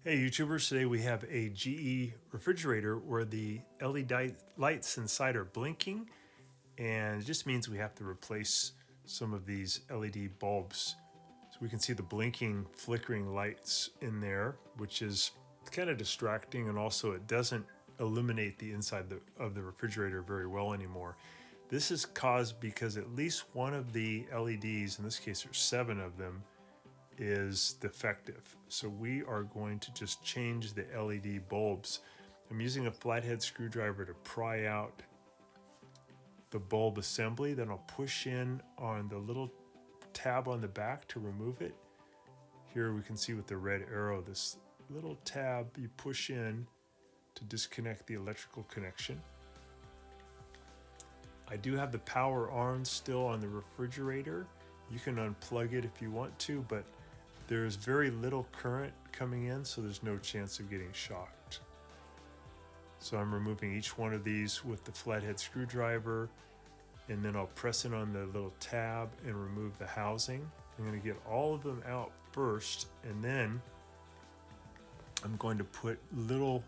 Hey YouTubers, today we have a GE refrigerator where the LED lights inside are blinking, and it just means we have to replace some of these LED bulbs. So we can see the blinking, flickering lights in there, which is kind of distracting, and also it doesn't illuminate the inside of the refrigerator very well anymore. This is caused because at least one of the LEDs, in this case there's 7 of them, is defective. So we are going to just change the LED bulbs. I'm using a flathead screwdriver to pry out the bulb assembly. Then I'll push in on the little tab on the back to remove it. Here we can see with the red arrow, this little tab you push in to disconnect the electrical connection. I do have the power on still on the refrigerator. You can unplug it if you want to, but there's very little current coming in, so there's no chance of getting shocked. So I'm removing each one of these with the flathead screwdriver, and then I'll press it on the little tab and remove the housing. I'm going to get all of them out first, and then I'm going to put little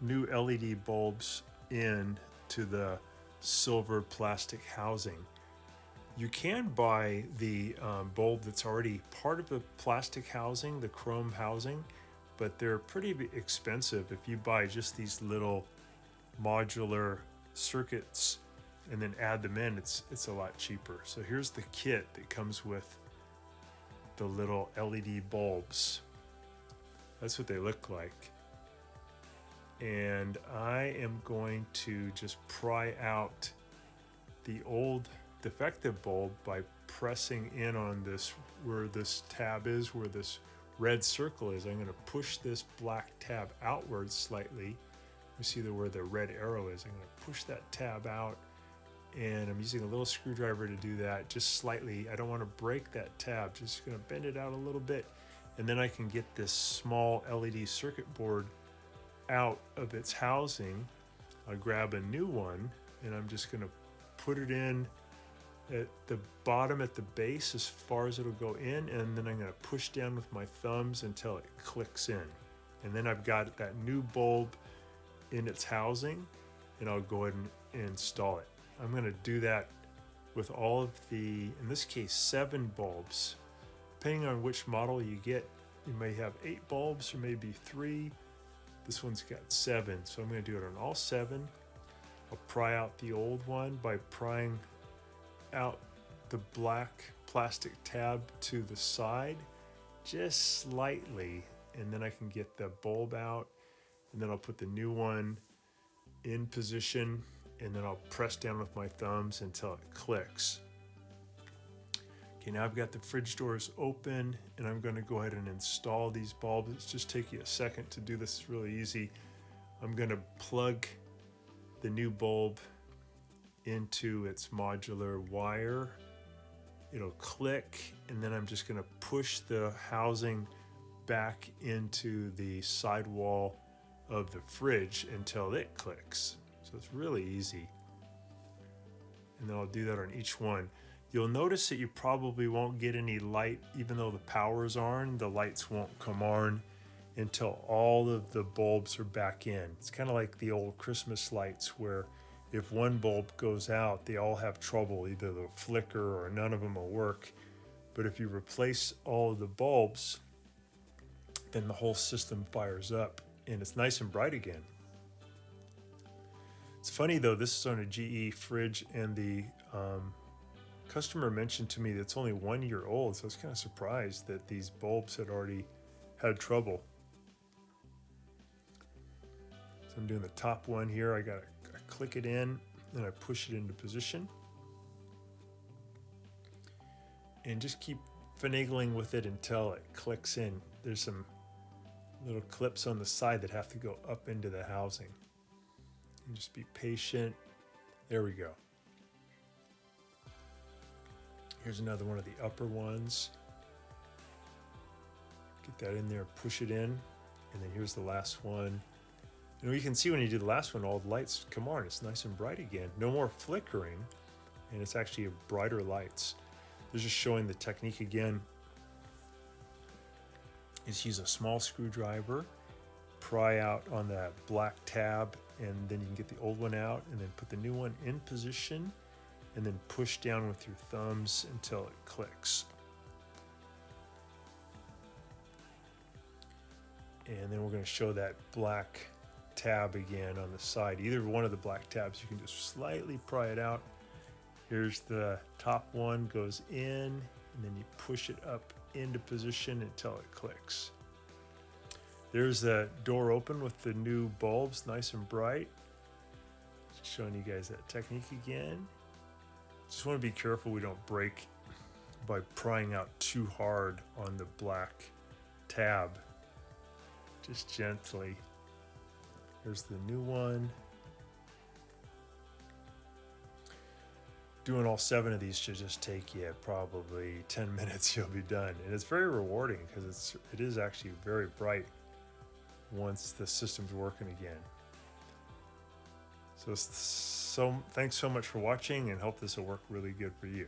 new LED bulbs in to the silver plastic housing. You can buy the bulb that's already part of the plastic housing, the chrome housing, but they're pretty expensive. If you buy just these little modular circuits and then add them in, it's a lot cheaper. So here's the kit that comes with the little LED bulbs. That's what they look like. And I am going to just pry out the old defective bulb by pressing in on this, where this tab is, where this red circle is. I'm going to push this black tab outwards slightly. You see where the red arrow is. I'm going to push that tab out, and I'm using a little screwdriver to do that just slightly. I don't want to break that tab, just going to bend it out a little bit, and then I can get this small LED circuit board out of its housing. I'll grab a new one, and I'm just going to put it in at the bottom at the base as far as it'll go in, and then I'm going to push down with my thumbs until it clicks in. And then I've got that new bulb in its housing, and I'll go ahead and install it. I'm going to do that with all of the, in this case, 7 bulbs. Depending on which model you get, you may have 8 bulbs or maybe 3. This one's got 7, so I'm going to do it on all 7. I'll pry out the old one by prying out the black plastic tab to the side just slightly, and then I can get the bulb out, and then I'll put the new one in position, and then I'll press down with my thumbs until it clicks. Okay, now I've got the fridge doors open, and I'm going to go ahead and install these bulbs. It's just take you a second to do this. It's really easy. I'm going to plug the new bulb into its modular wire. It'll click, and then I'm just going to push the housing back into the sidewall of the fridge until it clicks. So it's really easy. And then I'll do that on each one. You'll notice that you probably won't get any light, even though the power's on. The lights won't come on until all of the bulbs are back in. It's kind of like the old Christmas lights, where if one bulb goes out, they all have trouble. Either they'll flicker or none of them will work. But if you replace all of the bulbs, then the whole system fires up and it's nice and bright again. It's funny though, this is on a GE fridge, and the customer mentioned to me that it's only 1 year old, so I was kind of surprised that these bulbs had already had trouble. So I'm doing the top one here. I click it in, and I push it into position, and just keep finagling with it until it clicks in. There's some little clips on the side that have to go up into the housing, and just be patient. There we go. Here's another one of the upper ones. Get that in there, push it in, and then here's the last one. And you can see when you do the last one, all the lights come on. It's nice and bright again. No more flickering, and it's actually brighter lights. They're just showing the technique again. is use a small screwdriver, pry out on that black tab, and then you can get the old one out and then put the new one in position and then push down with your thumbs until it clicks. And then we're going to show that black tab again on the side. Either one of the black tabs, you can just slightly pry it out. Here's the top one, goes in, and then you push it up into position until it clicks. There's the door open with the new bulbs, nice and bright. Just showing you guys that technique again. Just want to be careful we don't break by prying out too hard on the black tab. Just gently. Here's the new one. Doing all 7 of these should just take you probably 10 minutes, you'll be done. And it's very rewarding because it is actually very bright once the system's working again. So thanks so much for watching, and hope this will work really good for you.